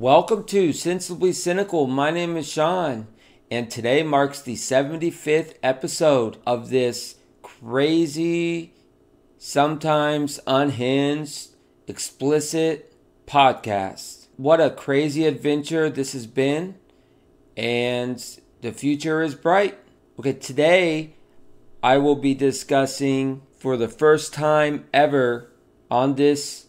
Welcome to Sensibly Cynical. My name is Sean, and today marks the 75th episode of this crazy, sometimes unhinged, explicit podcast. What a crazy adventure this has been, and the future is bright. Okay, today I will be discussing for the first time ever on this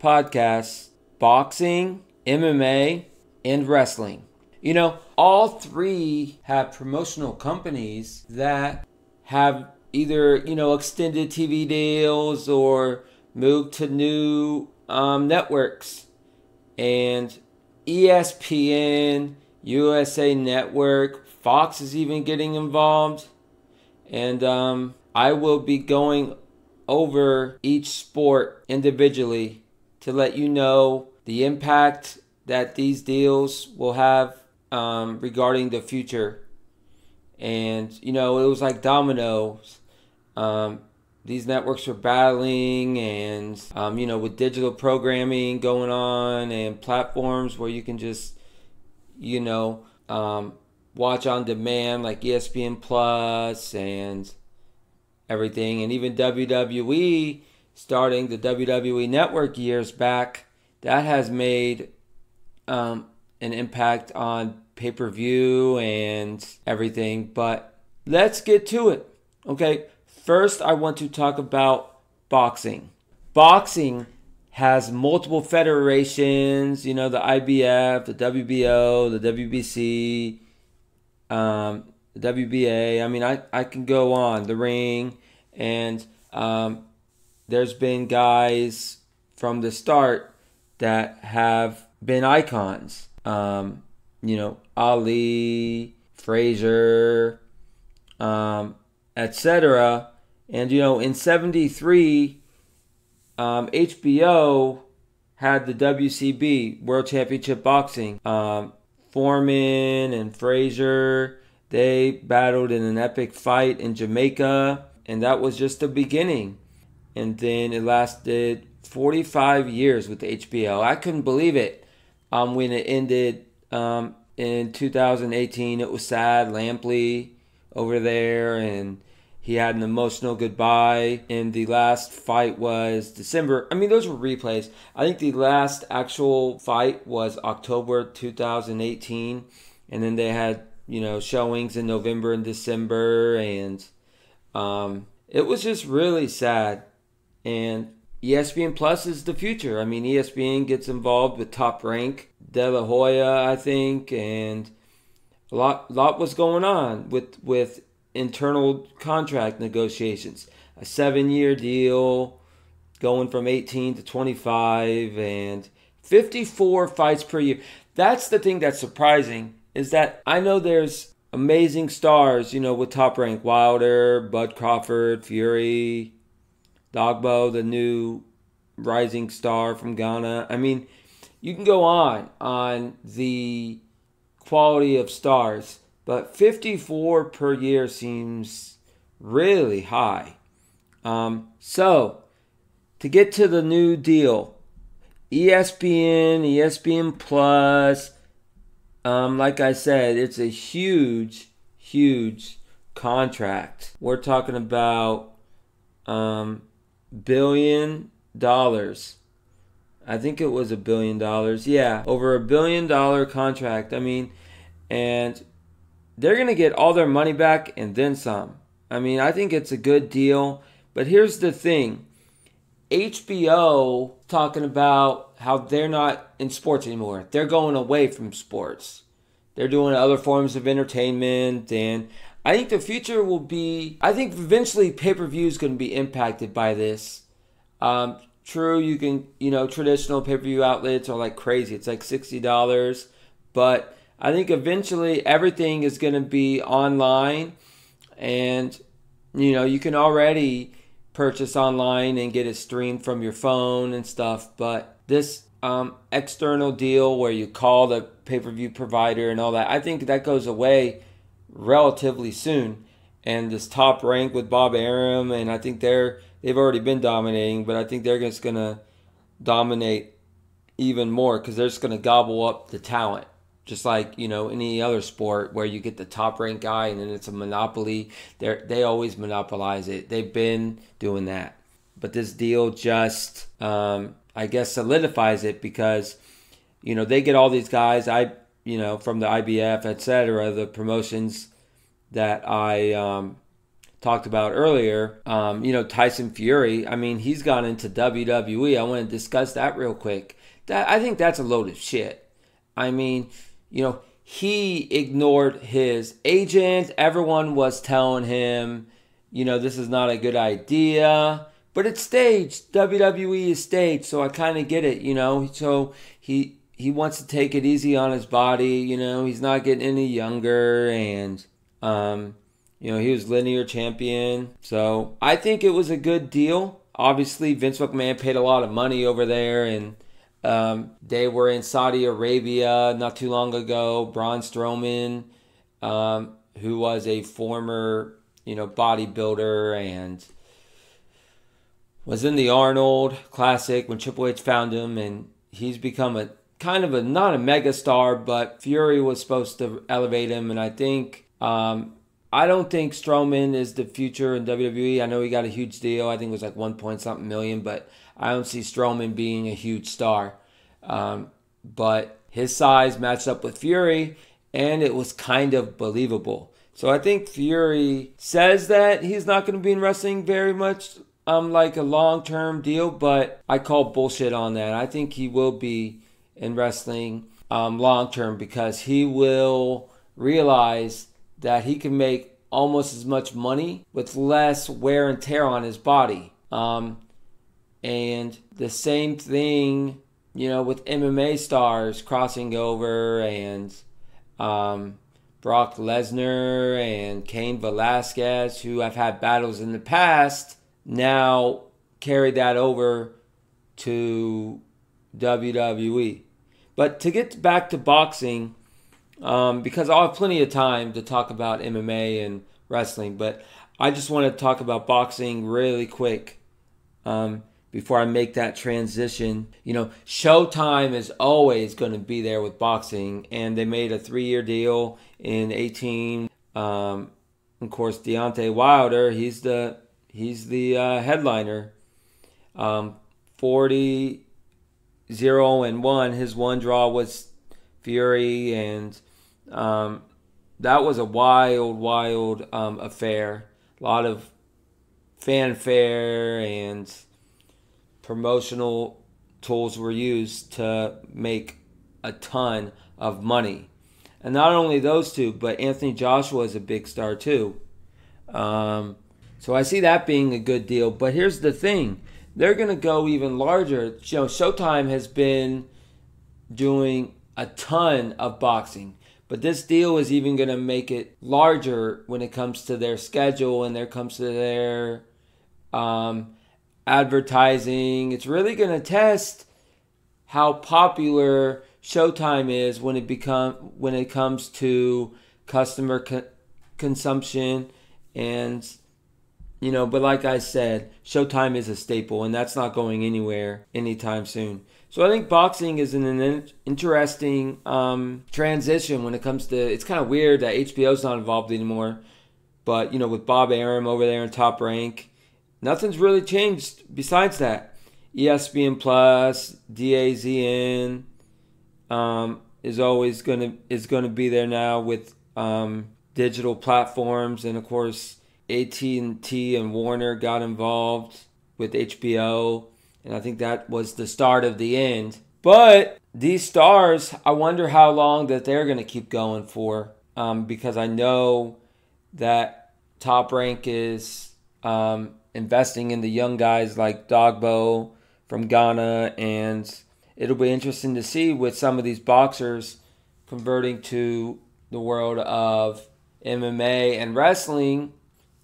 podcast boxing, MMA, and wrestling. You know, all three have promotional companies that have either, extended TV deals or moved to new networks. And ESPN, USA Network, Fox is even getting involved. And I will be going over each sport individually to let you know the impact that these deals will have regarding the future. And, it was like dominoes. These networks were battling and, with digital programming going on and platforms where you can just, watch on demand like ESPN Plus and everything. And even WWE, starting the WWE Network years back, that has made an impact on pay-per-view and everything. But let's get to it. Okay, first I want to talk about boxing. Boxing has multiple federations, the IBF, the WBO, the WBC, the WBA. I mean, I can go on, the ring. And there's been guys from the start that have been icons. Ali, Frazier, etc. And, in 73, HBO had the WCB, World Championship Boxing. Foreman and Frazier, they battled in an epic fight in Jamaica. And that was just the beginning. And then it lasted 45 years with the HBO. I couldn't believe it when it ended in 2018. It was sad. Lampley over there, and he had an emotional goodbye. And the last fight was December. I mean, those were replays. I think the last actual fight was October 2018. And then they had, showings in November and December. And it was just really sad. And ESPN Plus is the future. I mean, ESPN gets involved with Top Rank, De La Hoya, I think, and a lot was going on with internal contract negotiations. A 7-year deal going from 18 to 25 and 54 fights per year. That's the thing that's surprising, is that I know there's amazing stars, with Top Rank. Wilder, Bud Crawford, Fury, Dogbo, the new rising star from Ghana. I mean, you can go on the quality of stars, but 54 per year seems really high. So, to get to the new deal, ESPN Plus, like I said, it's a huge, huge contract. We're talking about $1 billion. I think it was $1 billion. Yeah, over $1 billion contract. I mean, and they're going to get all their money back and then some. I mean, I think it's a good deal. But here's the thing. HBO talking about how they're not in sports anymore. They're going away from sports. They're doing other forms of entertainment. And I think the future will be, I think eventually pay-per-view is going to be impacted by this. True, you can, traditional pay-per-view outlets are like crazy. It's like $60. But I think eventually everything is going to be online. And, you can already purchase online and get it streamed from your phone and stuff. But this external deal where you call the pay-per-view provider and all that, I think that goes away relatively soon. And this Top Rank with Bob Arum, and I think they've already been dominating, but I think they're just going to dominate even more because they're just going to gobble up the talent. Just like, any other sport where you get the top ranked guy and then it's a monopoly. They always monopolize it. They've been doing that. But this deal just, I guess, solidifies it because, they get all these guys, from the IBF, etc., the promotions that I talked about earlier. Tyson Fury, he's gone into WWE. I want to discuss that real quick. I think that's a load of shit. He ignored his agent. Everyone was telling him, this is not a good idea. But it's staged. WWE is staged, so I kind of get it, So he wants to take it easy on his body, He's not getting any younger, and he was linear champion. So I think it was a good deal. Obviously, Vince McMahon paid a lot of money over there, and they were in Saudi Arabia not too long ago. Braun Strowman, who was a former, bodybuilder and was in the Arnold Classic when Triple H found him, and he's become a kind of not a mega star, but Fury was supposed to elevate him, and I think I don't think Strowman is the future in WWE. I know he got a huge deal. I think it was like 1 point something million, but I don't see Strowman being a huge star. But his size matched up with Fury, and it was kind of believable. So I think Fury says that he's not going to be in wrestling very much, like a long-term deal, but I call bullshit on that. I think he will be in wrestling long-term because he will realize that he can make almost as much money with less wear and tear on his body. And the same thing, with MMA stars crossing over, and Brock Lesnar and Cain Velasquez, who have had battles in the past, now carry that over to WWE. But to get back to boxing, because I'll have plenty of time to talk about MMA and wrestling, but I just want to talk about boxing really quick before I make that transition. Showtime is always going to be there with boxing, and they made a 3-year deal in 2018. Of course, Deontay Wilder, he's the headliner. 40-0-1. His one draw was Fury, and that was a wild affair. A lot of fanfare and promotional tools were used to make a ton of money. And not only those two, but Anthony Joshua is a big star too. So I see that being a good deal. But here's the thing. They're going to go even larger. Showtime has been doing a ton of boxing. But this deal is even going to make it larger when it comes to their schedule and it comes to their advertising. It's really going to test how popular Showtime is when it comes to customer consumption. And but like I said, Showtime is a staple, and that's not going anywhere anytime soon. So I think boxing is in an interesting transition when it comes to. It's kind of weird that HBO's not involved anymore, but with Bob Arum over there in Top Rank, nothing's really changed besides that. ESPN Plus, DAZN is always gonna be there now with digital platforms, and of course AT&T and Warner got involved with HBO, and I think that was the start of the end. But these stars, I wonder how long that they're going to keep going for, because I know that Top Rank is investing in the young guys like Dogbo from Ghana, and it'll be interesting to see with some of these boxers converting to the world of MMA and wrestling,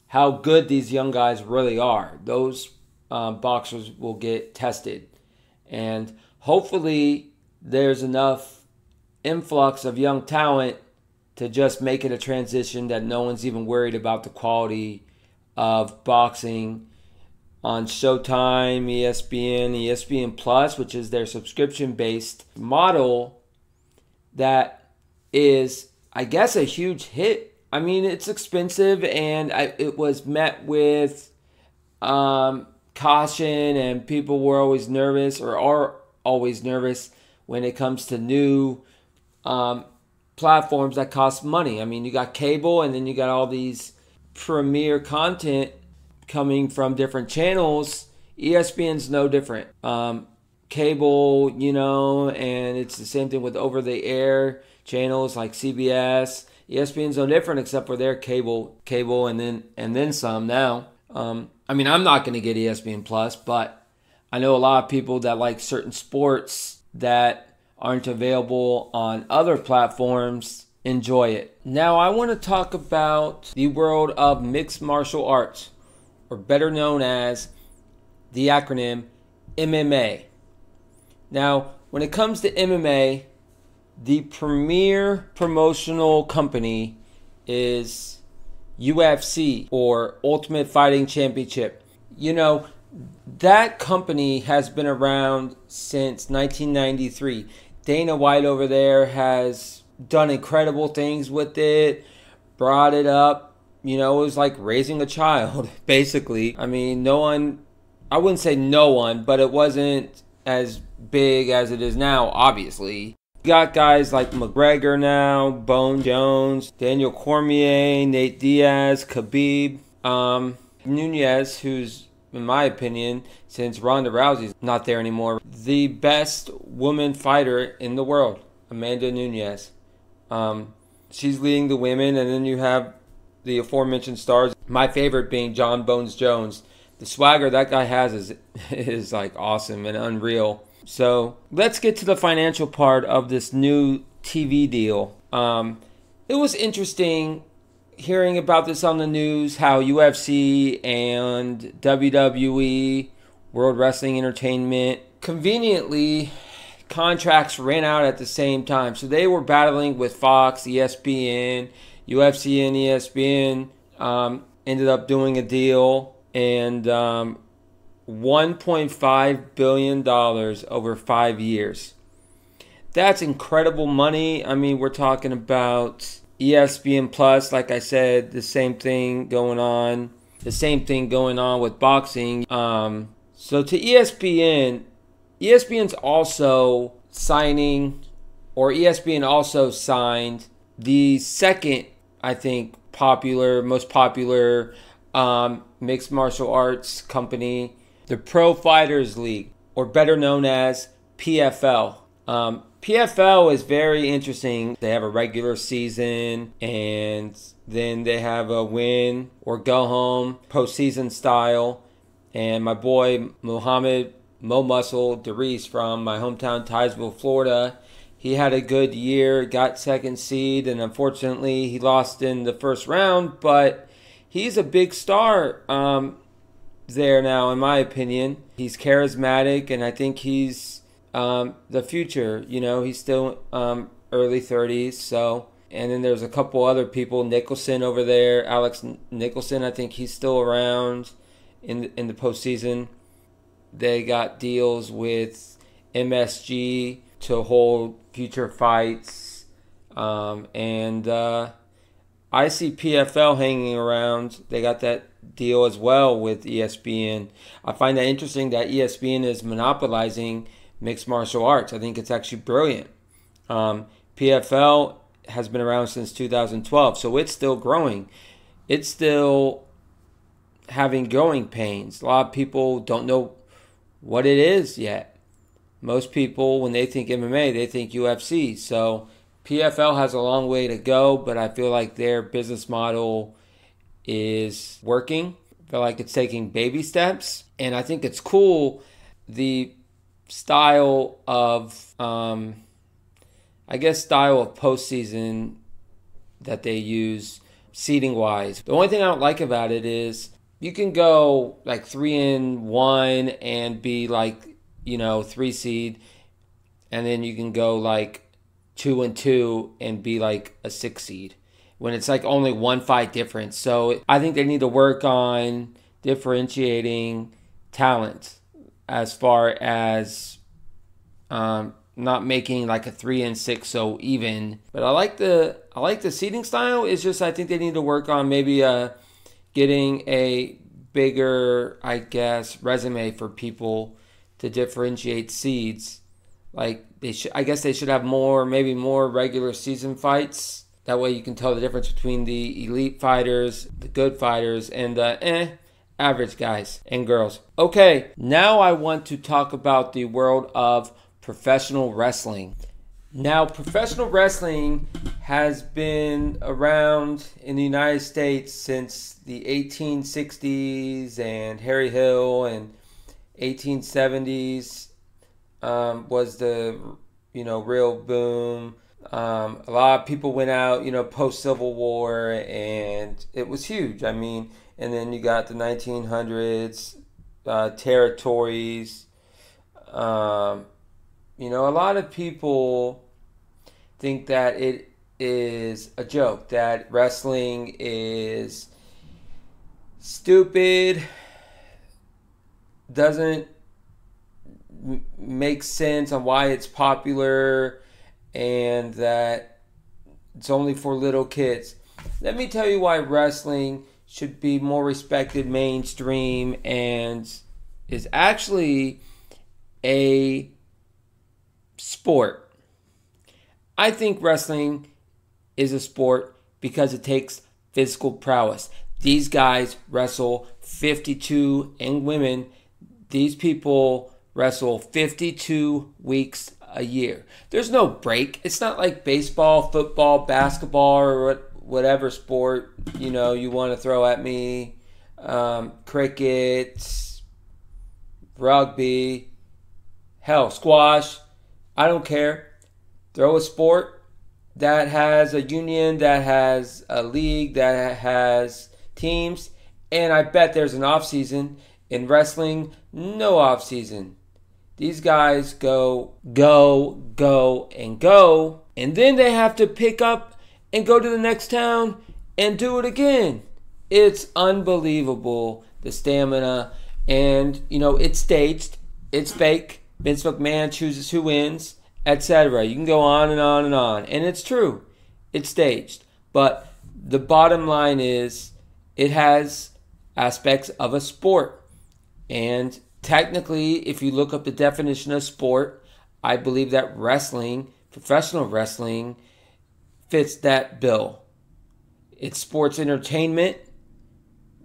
how good these young guys really are. Those boxers will get tested. And hopefully there's enough influx of young talent to just make it a transition that no one's even worried about the quality of boxing on Showtime, ESPN, ESPN Plus, which is their subscription-based model that is, I guess, a huge hit. I mean, it's expensive, and it was met with caution, and people were always nervous, or are always nervous when it comes to new platforms that cost money. I mean, you got cable, and then you got all these premier content coming from different channels. ESPN's no different. Cable, and it's the same thing with over-the-air channels like CBS. ESPN's no different except for their cable, and then some now. I mean, I'm not going to get ESPN Plus, but I know a lot of people that like certain sports that aren't available on other platforms enjoy it. Now, I want to talk about the world of mixed martial arts, or better known as the acronym MMA. Now, when it comes to MMA, the premier promotional company is UFC, or Ultimate Fighting Championship. That company has been around since 1993. Dana White over there has done incredible things with it, brought it up. It was like raising a child, basically. I mean, I wouldn't say no one, but it wasn't as big as it is now, obviously. You got guys like McGregor now, Bone Jones, Daniel Cormier, Nate Diaz, Khabib, Nunez, who's, in my opinion, since Ronda Rousey's not there anymore, the best woman fighter in the world, Amanda Nunez. She's leading the women, and then you have the aforementioned stars. My favorite being John Bones Jones. The swagger that guy has is like awesome and unreal. So let's get to the financial part of this new TV deal. It was interesting hearing about this on the news, how UFC and WWE, World Wrestling Entertainment, conveniently contracts ran out at the same time. So they were battling with Fox, ESPN, UFC and ESPN ended up doing a deal, and $1.5 billion over 5 years. That's incredible money. I mean, we're talking about ESPN Plus, like I said, the same thing going on with boxing. So to ESPN's also signing, or ESPN also signed the second, I think, most popular mixed martial arts company, the Pro Fighters League, or better known as PFL. PFL is very interesting. They have a regular season, and then they have a win or go home postseason style. And my boy Muhammad Mo Muscle Darius from my hometown Titusville, Florida, he had a good year, got second seed, and unfortunately he lost in the first round, but he's a big star there now, in my opinion. He's charismatic, and I think he's the future. He's still early 30s. So, and then there's a couple other people, Nicholson over there, Alex Nicholson. I think he's still around in the postseason. They got deals with MSG to hold future fights, and I see PFL hanging around. They got that deal as well with ESPN. I find that interesting that ESPN is monopolizing mixed martial arts. I think it's actually brilliant. PFL has been around since 2012, so it's still growing. It's still having growing pains. A lot of people don't know what it is yet. Most people, when they think MMA, they think UFC. So PFL has a long way to go, but I feel like their business model is working. I feel like it's taking baby steps, and I think it's cool the style of postseason that they use seeding wise. The only thing I don't like about it is you can go like 3-1 and be like 3 seed, and then you can go like 2-2 and be like a 6 seed when it's like only one fight difference. So I think they need to work on differentiating talent as far as not making like a 3-6 so even. But I like the seating style. It's just I think they need to work on maybe getting a bigger, I guess, resume for people to differentiate seeds. Like I guess they should have maybe more regular season fights. That way you can tell the difference between the elite fighters, the good fighters, and the average guys and girls. Okay, now I want to talk about the world of professional wrestling. Now, professional wrestling has been around in the United States since the 1860s, and Harry Hill, and 1870s was the real boom. A lot of people went out, post Civil War, and it was huge. I mean, and then you got the 1900s, territories. A lot of people think that it is a joke, that wrestling is stupid, doesn't make sense on why it's popular, and that it's only for little kids. Let me tell you why wrestling should be more respected mainstream and is actually a sport. I think wrestling is a sport because it takes physical prowess. These guys wrestle 52, and women, these people wrestle 52 weeks a year. There's no break. It's not like baseball, football, basketball, or whatever sport you want to throw at me. Cricket, rugby, hell, squash. I don't care. Throw a sport that has a union, that has a league, that has teams, and I bet there's an off season. In wrestling, no off season. These guys go, and then they have to pick up and go to the next town and do it again. It's unbelievable, the stamina, and it's staged, it's fake. Vince McMahon chooses who wins, etc. You can go on and on and on. And it's true. It's staged. But the bottom line is it has aspects of a sport. And technically, if you look up the definition of sport, I believe that wrestling, professional wrestling, fits that bill. It's sports entertainment,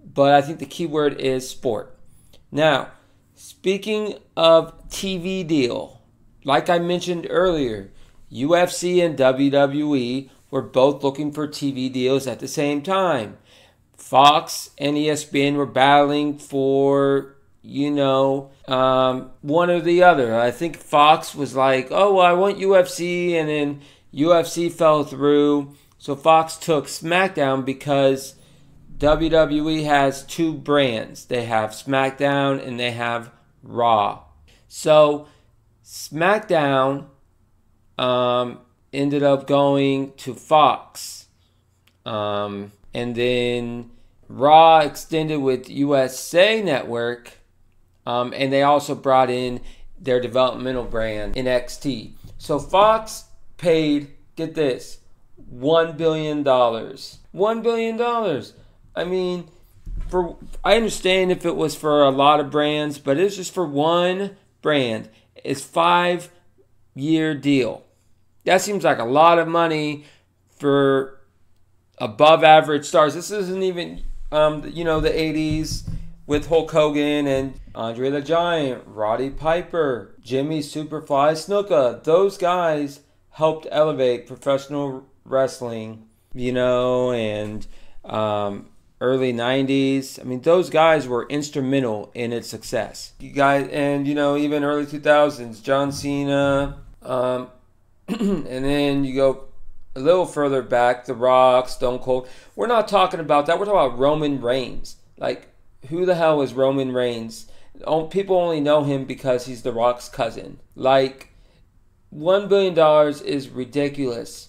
but I think the key word is sport. Now, speaking of TV deal, like I mentioned earlier, UFC and WWE were both looking for TV deals at the same time. Fox and ESPN were battling for, one or the other. I think Fox was like, oh, well, I want UFC, and then UFC fell through. So Fox took SmackDown because WWE has two brands. They have SmackDown and they have Raw. So SmackDown ended up going to Fox. And then Raw extended with USA Network. And they also brought in their developmental brand, NXT. So Fox paid, get this, $1 billion. $1 billion. I mean, I understand if it was for a lot of brands, but it's just for one brand. It's a 5-year deal. That seems like a lot of money for above average stars. This isn't even, the 80s with Hulk Hogan and Andre the Giant, Roddy Piper, Jimmy Superfly Snuka. Those guys helped elevate professional wrestling, and early 90s. I mean, those guys were instrumental in its success. You guys, and even early 2000s, John Cena, and then you go a little further back, The Rock, Stone Cold. We're not talking about that. We're talking about Roman Reigns. Like, who the hell is Roman Reigns? People only know him because he's The Rock's cousin. Like, $1 billion is ridiculous.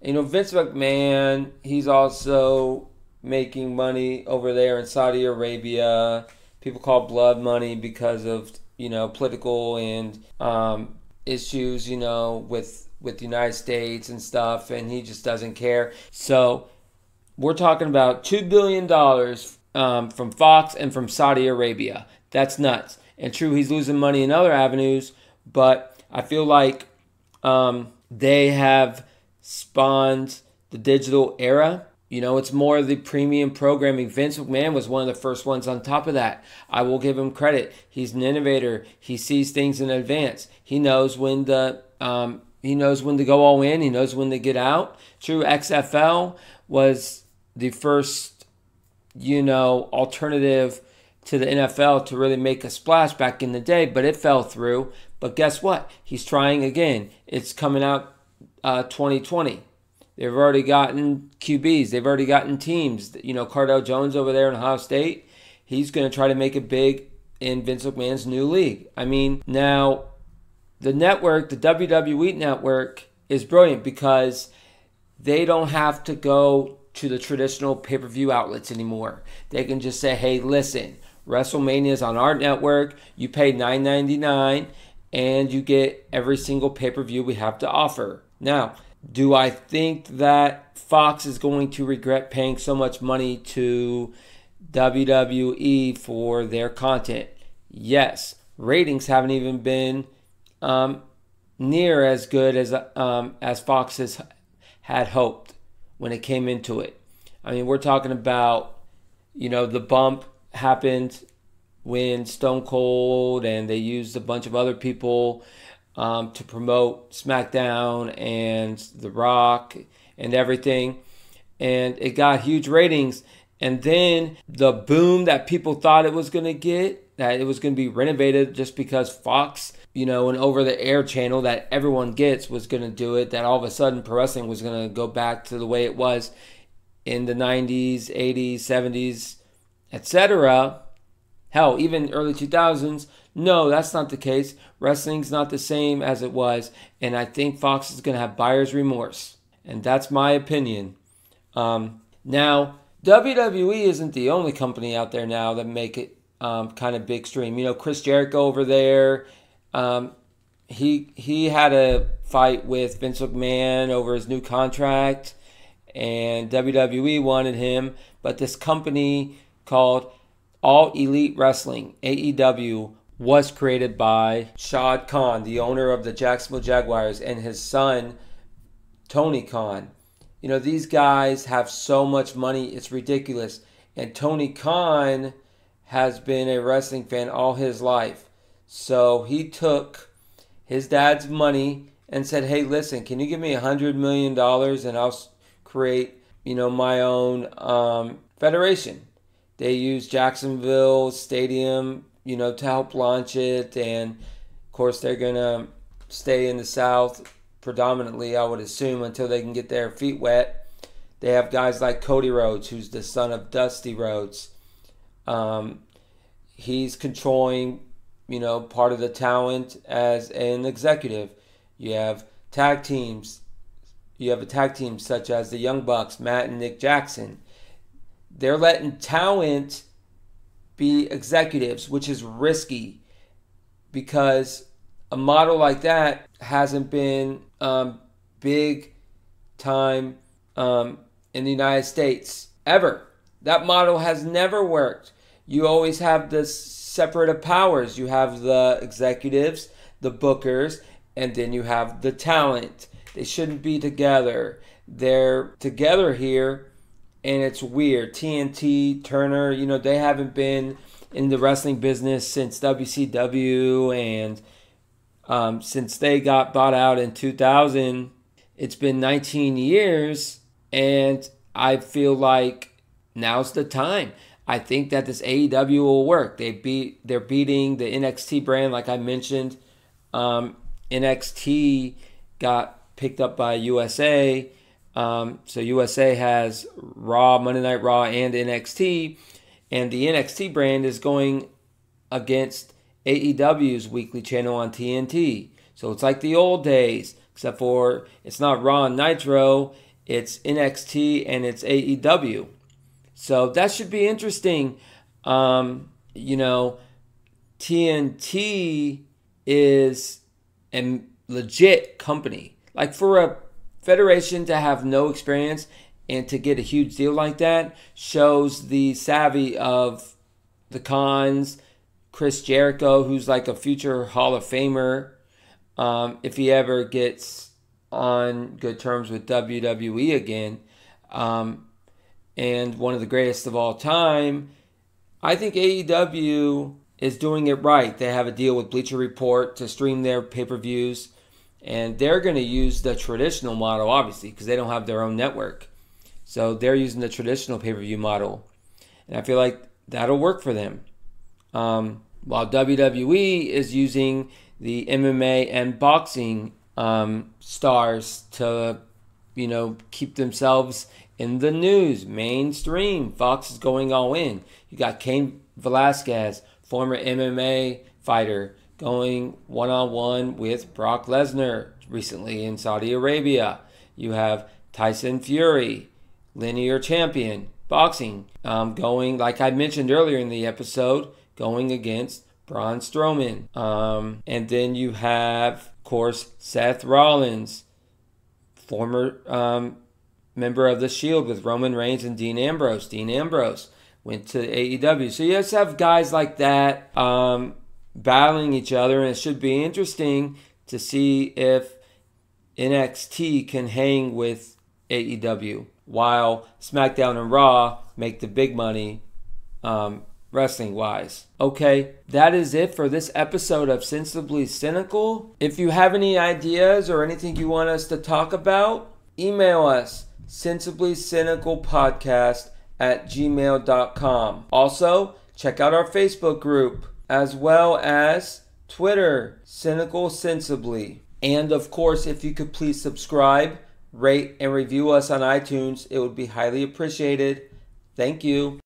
Vince McMahon, he's also making money over there in Saudi Arabia. people call blood money because of, political and issues, with the United States and stuff, and he just doesn't care. So we're talking about $2 billion from Fox and from Saudi Arabia. That's nuts. And true, he's losing money in other avenues, but I feel like they have spawned the digital era. It's more of the premium programming. Vince McMahon was one of the first ones on top of that. I will give him credit. He's an innovator. He sees things in advance. He knows when to go all in. He knows when to get out. True, XFL was the first, alternative to the NFL to really make a splash back in the day, but it fell through. But guess what? He's trying again. It's coming out 2020. They've already gotten QBs. They've already gotten teams. Cardell Jones over there in Ohio State, he's going to try to make it big in Vince McMahon's new league. I mean, now the network, the WWE network, is brilliant because they don't have to go to the traditional pay-per-view outlets anymore. They can just say, hey, listen, WrestleMania is on our network. You pay $9.99 and you get every single pay-per-view we have to offer. Now, do I think that Fox is going to regret paying so much money to WWE for their content? Yes. Ratings haven't even been near as good as Fox had hoped when it came into it. I mean, we're talking about, the bump happened when Stone Cold and they used a bunch of other people to promote SmackDown and The Rock and everything. And it got huge ratings. And then the boom that people thought it was going to get, that it was going to be renovated just because Fox, an over-the-air channel that everyone gets was going to do it, that all of a sudden pro wrestling was going to go back to the way it was in the 90s, 80s, 70s, etc. Hell, even early 2000s. No, that's not the case. Wrestling's not the same as it was, and I think Fox is going to have buyer's remorse, and that's my opinion. Now, WWE isn't the only company out there now that make it kind of big stream. Chris Jericho over there, he had a fight with Vince McMahon over his new contract, and WWE wanted him, but this company called All Elite Wrestling, AEW, was created by Shad Khan, the owner of the Jacksonville Jaguars, and his son, Tony Khan. These guys have so much money, it's ridiculous. And Tony Khan has been a wrestling fan all his life. So he took his dad's money and said, hey, listen, can you give me $100 million and I'll create, my own federation. They used Jacksonville Stadium, to help launch it. And, of course, they're going to stay in the South predominantly, I would assume, until they can get their feet wet. They have guys like Cody Rhodes, who's the son of Dusty Rhodes. He's controlling, part of the talent as an executive. You have tag teams. You have a tag team such as the Young Bucks, Matt and Nick Jackson. They're letting talent be executives, which is risky because a model like that hasn't been big time in the United States ever. That model has never worked. You always have this separate of powers. You have the executives, the bookers, and then you have the talent. They shouldn't be together. They're together here, and it's weird. TNT, Turner, they haven't been in the wrestling business since WCW, and since they got bought out in 2000, it's been 19 years, and I feel like now's the time. I think that this AEW will work. They're beating the NXT brand, like I mentioned. NXT got picked up by USA. So USA has Raw, Monday Night Raw, and NXT. And the NXT brand is going against AEW's weekly channel on TNT. So it's like the old days, except for it's not Raw and Nitro, it's NXT and it's AEW. So that should be interesting. you know, TNT is a legit company. Like, for a federation to have no experience and to get a huge deal like that shows the savvy of the Khans, Chris Jericho, who's like a future Hall of Famer, if he ever gets on good terms with WWE again, and one of the greatest of all time. I think AEW is doing it right. They have a deal with Bleacher Report to stream their pay-per-views, and they're going to use the traditional model, obviously, because they don't have their own network. So they're using the traditional pay-per-view model, and I feel like that'll work for them. While WWE is using the MMA and boxing stars to, keep themselves in the news, mainstream. Fox is going all in. You got Cain Velasquez, former MMA fighter, going one-on-one with Brock Lesnar recently in Saudi Arabia. You have Tyson Fury, linear champion, boxing, going, like I mentioned earlier in the episode, going against Braun Strowman. And then you have, of course, Seth Rollins, former member of The Shield with Roman Reigns and Dean Ambrose. Dean Ambrose went to AEW. So you just have guys like that battling each other, and it should be interesting to see if NXT can hang with AEW while SmackDown and Raw make the big money wrestling wise. Okay, that is it for this episode of Sensibly Cynical. If you have any ideas or anything you want us to talk about, email us sensiblycynicalpodcast@gmail.com. Also, check out our Facebook group as well as Twitter, Cynical Sensibly. And of course, if you could please subscribe, rate, and review us on iTunes, it would be highly appreciated. Thank you.